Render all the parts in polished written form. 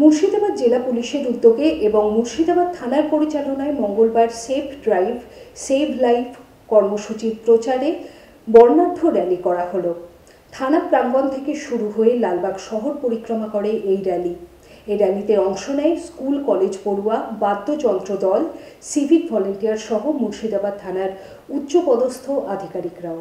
মুর্শিদাবাদ জেলা পুলিশের উদ্যোগে এবং মুর্শিদাবাদ থানার পরিচালনায় মঙ্গলবার সেভ ড্রাইভ সেভ লাইফ কর্মসূচির প্রচারে বর্ণাঢ্য র্যালি করা হলো। থানা প্রাঙ্গণ থেকে শুরু হয়ে লালবাগ শহর পরিক্রমা করে এই র্যালি। এই র্যালিতে অংশ নেয় স্কুল কলেজ পড়ুয়া, বাদ্যযন্ত্র দল, সিভিক ভলেন্টিয়ার সহ মুর্শিদাবাদ থানার উচ্চপদস্থ আধিকারিকরাও।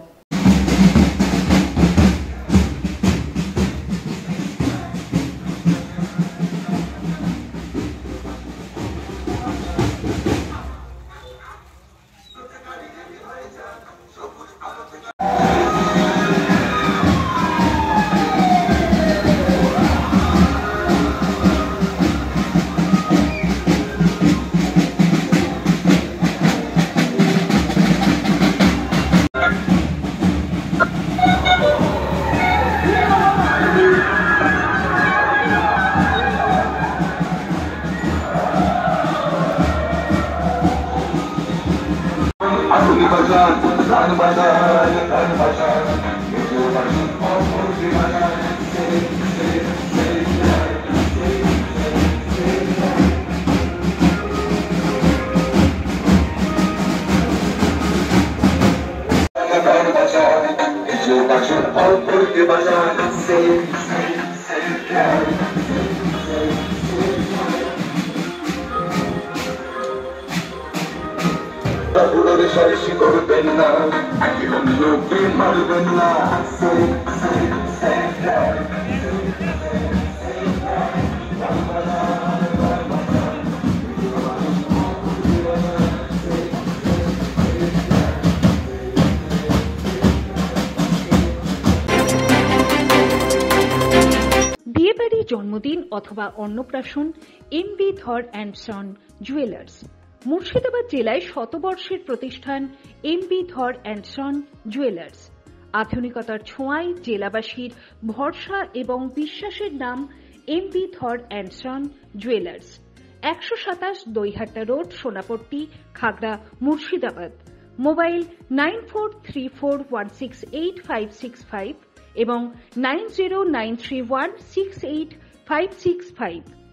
করবেন না, একদম লোকে মারবেন না। বিয়েবাড়ি, জন্মদিন অথবা অন্নপ্রাশন এমবি ধর অ্যান্ড সন জুয়েলার্স। মুর্শিদাবাদ জেলায় শতবর্ষের প্রতিষ্ঠান এমবি ধর অ্যান্ড সন জুয়েলার্স। আধুনিকতার ছোঁয়ায় জেলাবাসীর ভরসা এবং বিশ্বাসের নাম এমবি ধর and son jewellers. 127 Daihata road, Sonapatti, Khagra, Murshidabad. Mobile 9434168565 এবং 9093168565।